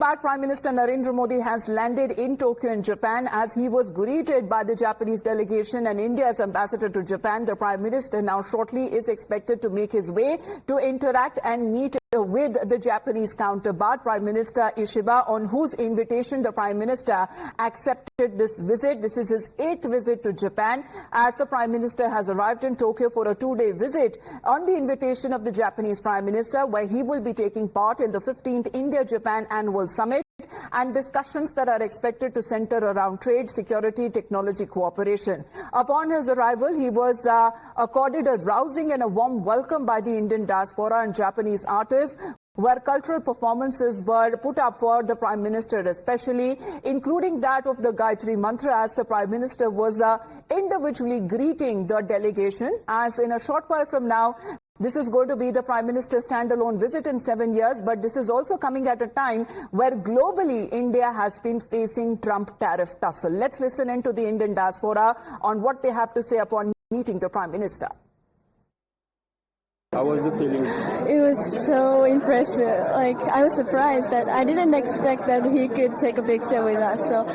Back, Prime Minister Narendra Modi has landed in Tokyo in Japan as he was greeted by the Japanese delegation and India's ambassador to Japan. The Prime Minister now shortly is expected to make his way to interact and meet with the Japanese counterpart, Prime Minister Ishiba, on whose invitation the Prime Minister accepted this visit. This is his 8th visit to Japan, as the Prime Minister has arrived in Tokyo for a 2-day visit on the invitation of the Japanese Prime Minister, where he will be taking part in the 15th India-Japan Annual Summit and discussions that are expected to center around trade, security, technology cooperation. Upon his arrival, he was accorded a rousing and a warm welcome by the Indian diaspora and Japanese artists, where cultural performances were put up for the Prime Minister especially, including that of the Gayatri Mantra, as the Prime Minister was individually greeting the delegation. As in a short while from now, this is going to be the Prime Minister's standalone visit in 7 years, but this is also coming at a time where globally India has been facing Trump tariff tussle. Let's listen in to the Indian diaspora on what they have to say upon meeting the Prime Minister. How was the feeling? It was so impressive. Like, I was surprised that I didn't expect that he could take a picture with us. So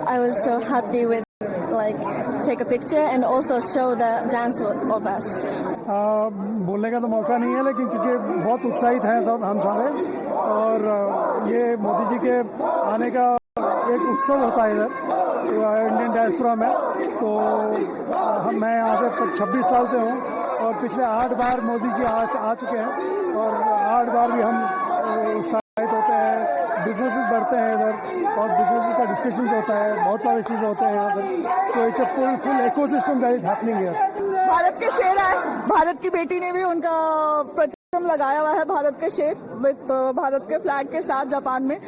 I was so happy with, like, take a picture and also show the dance of us. बोलने का तो मौका नहीं है, लेकिन क्योंकि बहुत उत्साहित हैं सब हम सारे, और ये मोदी जी के आने का एक उत्सव होता है इधर इंडियन डायस्पोरा में। तो मैं यहाँ से 26 साल से हूँ और पिछले 8 बार मोदी जी आ चुके हैं, और 8 बार भी हम उत्साहित होते हैं। बिजनेसेस बढ़ते हैं इधर, और बिजनेसेस का डिस्कशन होता है, बहुत सारी चीज़ें होते हैं यहाँ पर। तो it's a full ecosystem that is happening here. Bharat के शेर है, भारत की बेटी ने भी उनका प्रतिम लगाया हुआ है, भारत के शेर विद भारत के फ्लैग के साथ जापान में।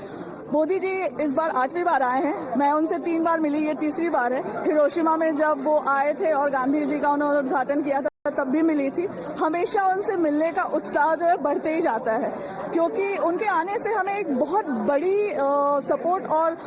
मोदी जी इस बार 8वीं बार आए हैं। मैं उनसे 3 बार मिली, ये 3री बार है। हिरोशिमा में जब वो आए थे और गांधी जी का उन्होंने उद्घाटन किया था, तब भी मिली थी। हमेशा उनसे मिलने का उत्साह जो है बढ़ते ही जाता है, क्योंकि उनके आने से हमें एक बहुत बड़ी सपोर्ट और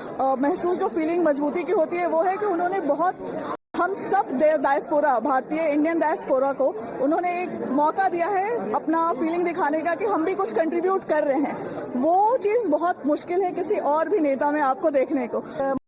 महसूस जो फीलिंग मजबूती की होती है वो है कि उन्होंने बहुत हम सब डायस्पोरा, भारतीय इंडियन डायस्पोरा को उन्होंने एक मौका दिया है अपना फीलिंग दिखाने का कि हम भी कुछ कंट्रीब्यूट कर रहे हैं। वो चीज़ बहुत मुश्किल है किसी और भी नेता में आपको देखने को।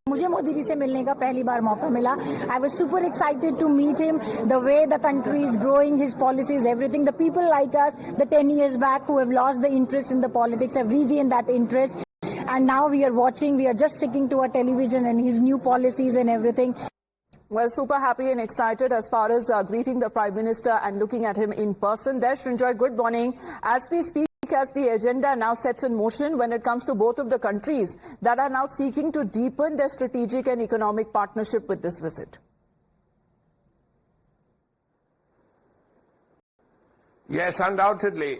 मुझे मोदी जी से मिलने का पहली बार मौका मिला। I was super excited to meet him, the way the country is growing, his policies, everything. The people like us, the 10 years back who have lost the interest in the politics have regained that interest, and now we are watching, we are just sticking to our television and his new policies and everything. Well, super happy and excited as far as greeting the Prime Minister and looking at him in person. There, Srinjoy, good morning. As we speak, as the agenda now sets in motion when it comes to both of the countries that are now seeking to deepen their strategic and economic partnership with this visit. Yes, undoubtedly.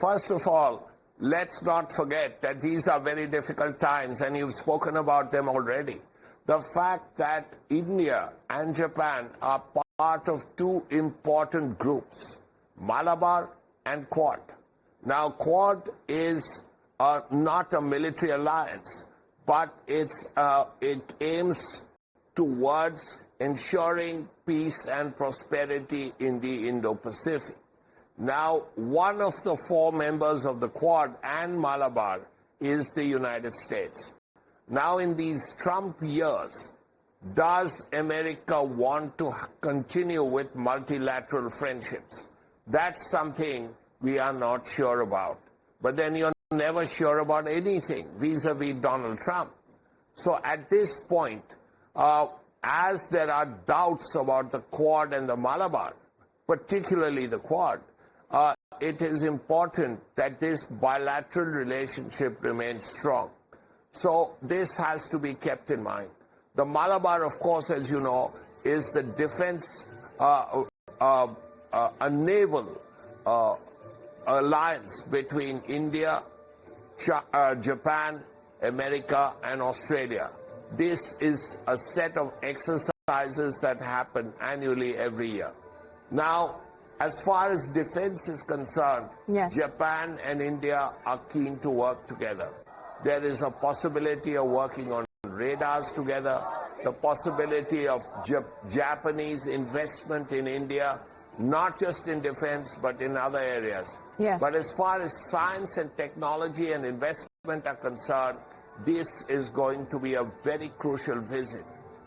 First of all, let's not forget that these are very difficult times, and you've spoken about them already. The fact that India and Japan are part of 2 important groups, Malabar and Quad. Now, Quad is not a military alliance, but it aims towards ensuring peace and prosperity in the Indo-Pacific. Now, one of the 4 members of the Quad and Malabar is the United States. Now, in these Trump years, does America want to continue with multilateral friendships? That's something we are not sure about. But then you're never sure about anything vis-a-vis Donald Trump. So at this point, as there are doubts about the Quad and the Malabar, particularly the Quad, it is important that this bilateral relationship remains strong. So this has to be kept in mind. The Malabar, of course, as you know, is the defense, a naval alliance between India, Japan, America, and Australia. This is a set of exercises that happen annually every year. Now, as far as defense is concerned, yes, Japan and India are keen to work together. There is a possibility of working on radars together, the possibility of Japanese investment in India, not just in defense, but in other areas. Yes. But as far as science and technology and investment are concerned, this is going to be a very crucial visit.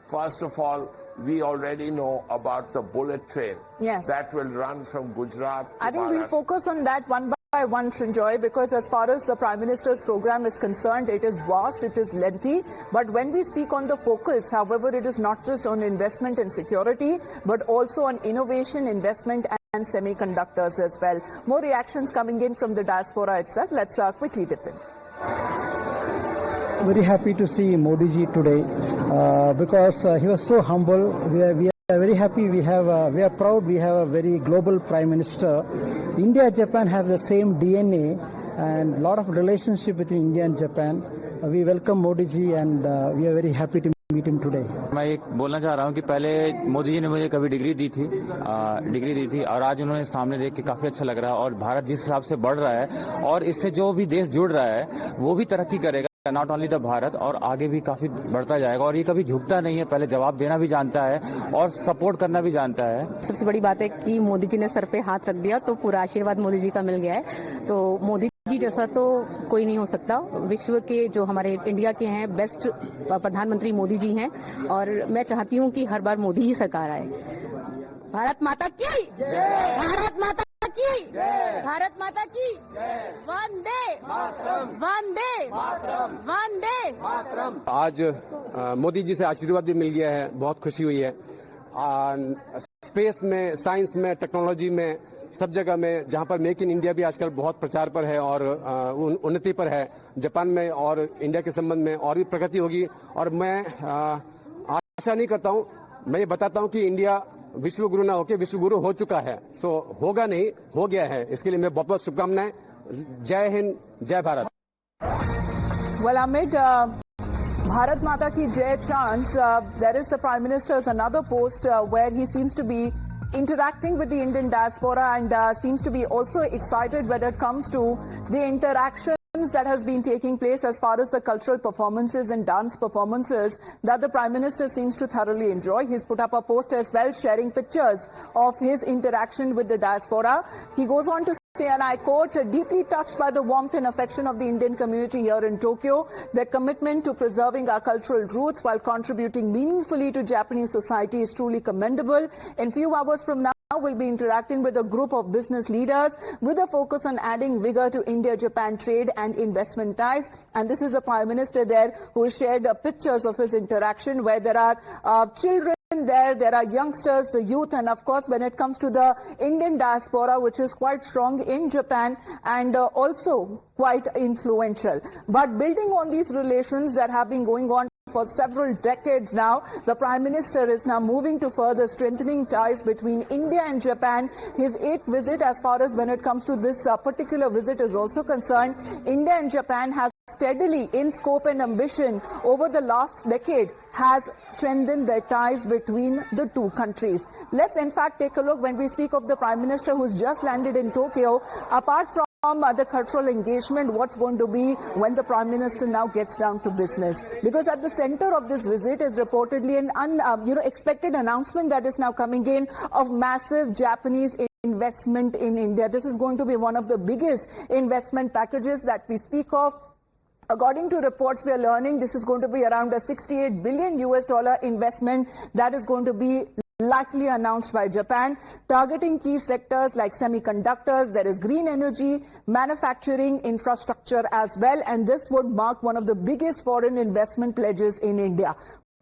First of all, we already know about the bullet train that will run from Gujarat to I think we'll Maharashtra. focus on that one by one, Srinjoy, because as far as the Prime Minister's program is concerned, it is vast, it is lengthy. But when we speak on the focus, however, it is not just on investment and security, but also on innovation, investment and semiconductors as well. More reactions coming in from the diaspora itself. Let's quickly dip in. Very happy to see Modi ji today because he was so humble. We are very happy. We are proud. We have a very global Prime Minister. India, Japan have the same DNA and lot of relationship between India and Japan. We welcome Modi ji and we are very happy to meet him today. मैं एक बोलना चाह रहा हूँ कि पहले मोदी जी ने मुझे कभी डिग्री दी थी और आज उन्होंने सामने देख के काफी अच्छा लग रहा है और भारत जिस हिसाब से बढ़ रहा है और इससे जो भी देश जुड़ रहा है वो भी तरक्की करेगा, नॉट ओनली द भारत, और आगे भी काफी बढ़ता जाएगा और ये कभी झुकता नहीं है, पहले जवाब देना भी जानता है और सपोर्ट करना भी जानता है। सबसे बड़ी बात है कि मोदी जी ने सर पे हाथ रख दिया तो पूरा आशीर्वाद मोदी जी का मिल गया है। तो मोदी जी जैसा तो कोई नहीं हो सकता। विश्व के जो हमारे इंडिया के हैं बेस्ट प्रधानमंत्री मोदी जी हैं और मैं चाहती हूँ कि हर बार मोदी ही सरकार आए। भारत माता की जय, भारत माता की जय, भारत माता की वंदे वंदे वंदे। आज मोदी जी से आशीर्वाद भी मिल गया है, बहुत खुशी हुई है। स्पेस में, साइंस में, टेक्नोलॉजी में, सब जगह में, जहां पर मेक इन इंडिया भी आजकल बहुत प्रचार पर है और उन्नति पर है, जापान में और इंडिया के संबंध में और भी प्रगति होगी। और मैं आशा नहीं करता हूं, मैं ये बताता हूं कि इंडिया विश्व गुरु ना होकर विश्व गुरु हो चुका है। सो होगा नहीं, हो गया है। इसके लिए मैं बहुत बहुत शुभकामनाएं। जय हिंद, जय Bharat. Well, amid Bharat Mata ki Jai chants, there is the Prime Minister's another post where he seems to be interacting with the Indian diaspora and seems to be also excited when it comes to the interactions that has been taking place as far as the cultural performances and dance performances that the Prime Minister seems to thoroughly enjoy. He's put up a post as well sharing pictures of his interaction with the diaspora. He goes on to say, and I quote, deeply touched by the warmth and affection of the Indian community here in Tokyo, their commitment to preserving our cultural roots while contributing meaningfully to Japanese society is truly commendable. In few hours from now, we'll be interacting with a group of business leaders with a focus on adding vigor to India-Japan trade and investment ties. And this is the Prime Minister there who shared pictures of his interaction where there are children there are youngsters, the youth, and of course when it comes to the Indian diaspora, which is quite strong in Japan and also quite influential. But building on these relations that have been going on for several decades now, the Prime Minister is now moving to further strengthening ties between India and Japan. His 8th visit, as far as when it comes to this particular visit is also concerned, India and Japan has steadily in scope and ambition over the last decade has strengthened their ties between the two countries. Let's in fact take a look when we speak of the Prime Minister who's just landed in Tokyo. Apart from the cultural engagement, what's going to be when the Prime Minister now gets down to business? Because at the center of this visit is reportedly an expected announcement that is now coming in of massive Japanese investment in India. This is going to be one of the biggest investment packages that we speak of. According to reports we are learning, this is going to be around a $68 billion investment that is going to be likely announced by Japan, targeting key sectors like semiconductors, there is green energy, manufacturing, infrastructure as well, and this would mark one of the biggest foreign investment pledges in India.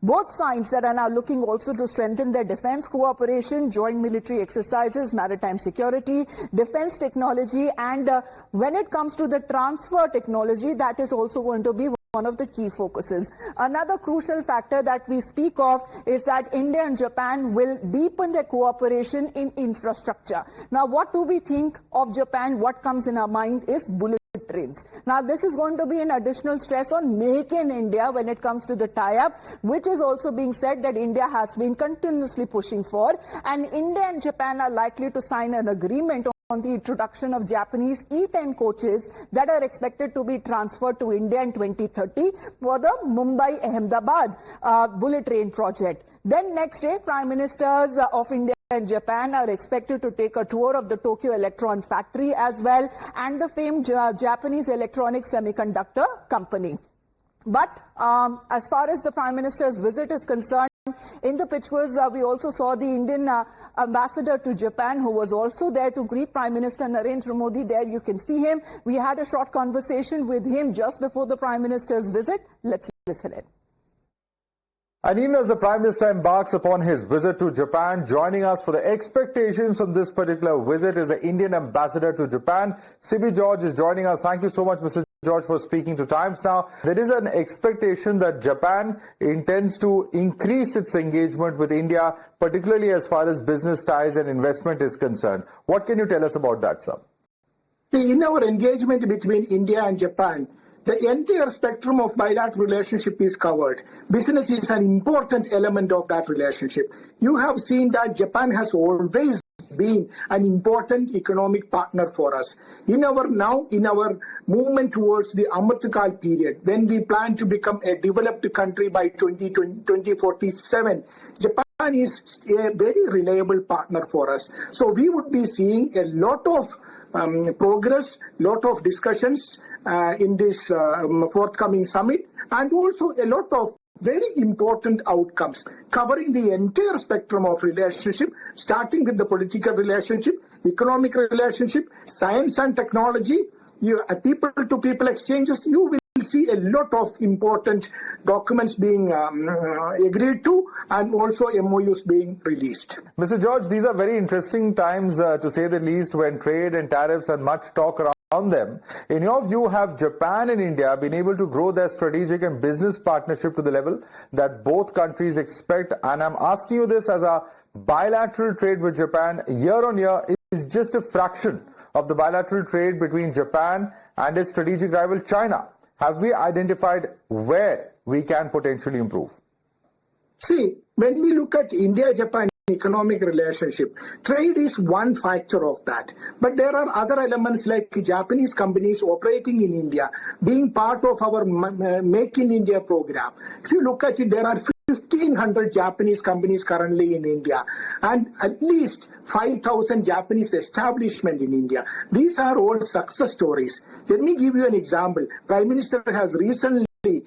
Both sides that are now looking also to strengthen their defense cooperation, joint military exercises, maritime security, defense technology, and when it comes to the transfer technology, that is also going to be one of the key focuses. Another crucial factor that we speak of is that India and Japan will deepen their cooperation in infrastructure. Now, what do we think of Japan? What comes in our mind is bullet trains. Now, this is going to be an additional stress on Make in India when it comes to the tie-up, which is also being said that India has been continuously pushing for, and India and Japan are likely to sign an agreement on the introduction of Japanese E10 coaches that are expected to be transferred to India in 2030 for the Mumbai-Ahmedabad bullet train project. Then next day, Prime Ministers of India and Japan are expected to take a tour of the Tokyo Electron factory as well and the famed Japanese electronic semiconductor company. But as far as the Prime Minister's visit is concerned, in the pictures, we also saw the Indian ambassador to Japan, who was also there to greet Prime Minister Narendra Modi. There you can see him. We had a short conversation with him just before the Prime Minister's visit. Let's listen in. And even as the Prime Minister embarks upon his visit to Japan, joining us for the expectations on this particular visit is the Indian ambassador to Japan. C.B. George is joining us. Thank you so much, Mr. George, for speaking to Times Now. There is an expectation that Japan intends to increase its engagement with India, particularly as far as business ties and investment is concerned. What can you tell us about that, sir? In our engagement between India and Japan, the entire spectrum of bilateral relationship is covered. Business is an important element of that relationship. You have seen that Japan has always been an important economic partner for us. In our movement towards the Amritkal period, when we plan to become a developed country by 2047, Japan is a very reliable partner for us. So we would be seeing a lot of progress, lot of discussions in this forthcoming summit, and also a lot of very important outcomes covering the entire spectrum of relationship, starting with the political relationship, economic relationship, science and technology, people-to-people exchanges. You will see a lot of important documents being agreed to, and also MOUs being released. Mr. George, these are very interesting times, to say the least, when trade and tariffs and much talk around them. In your view, have Japan and India been able to grow their strategic and business partnership to the level that both countries expect? And I'm asking you this as a bilateral trade with Japan year on year is just a fraction of the bilateral trade between Japan and its strategic rival China. Have we identified where we can potentially improve? See, when we look at India-Japan economic relationship, trade is one factor of that. But there are other elements like Japanese companies operating in India, being part of our Make in India program. If you look at it, there are 1,500 Japanese companies currently in India, and at least 5,000 Japanese establishment in India. These are all success stories. Let me give you an example. Prime Minister has recently,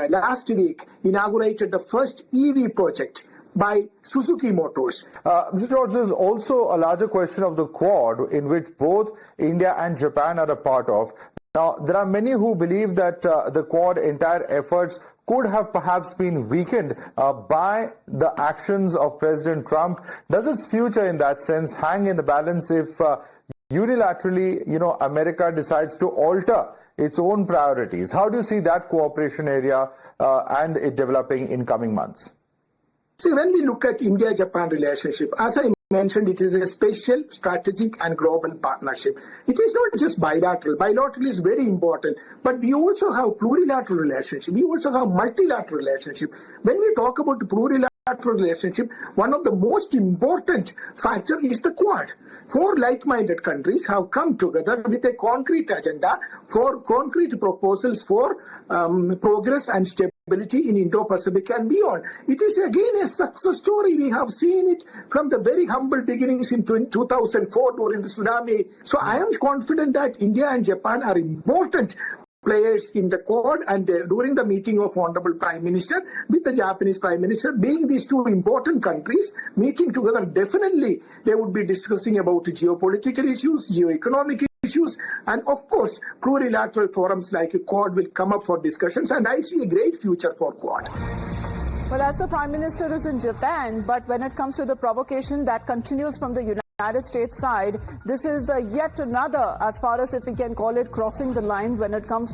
last week, inaugurated the first EV project by Suzuki Motors. Mr. George, there's also a larger question of the Quad, in which both India and Japan are a part of. Now, there are many who believe that the Quad entire efforts could have perhaps been weakened by the actions of President Trump. Does its future in that sense hang in the balance if unilaterally, America decides to alter its own priorities? How do you see that cooperation area and it developing in coming months? See, when we look at India-Japan relationship, as I mentioned, it is a special, strategic and global partnership. It is not just bilateral. Bilateral is very important, but we also have plurilateral relationship. We also have multilateral relationship. When we talk about plurilateral relationship, one of the most important factor is the Quad. Four like-minded countries have come together with a concrete agenda for concrete proposals for progress and stability in Indo-Pacific and beyond. It is again a success story. We have seen it from the very humble beginnings in 2004 during the tsunami. So I am confident that India and Japan are important players in the Quad, and during the meeting of Honorable Prime Minister with the Japanese Prime Minister, being these two important countries meeting together, definitely they would be discussing about geopolitical issues, geoeconomic issues, and of course plurilateral forums like Quad will come up for discussions, and I see a great future for Quad. Well, as the Prime Minister is in Japan, but when it comes to the provocation that continues from the United States side, this is yet another, as far as if we can call it, crossing the line when it comes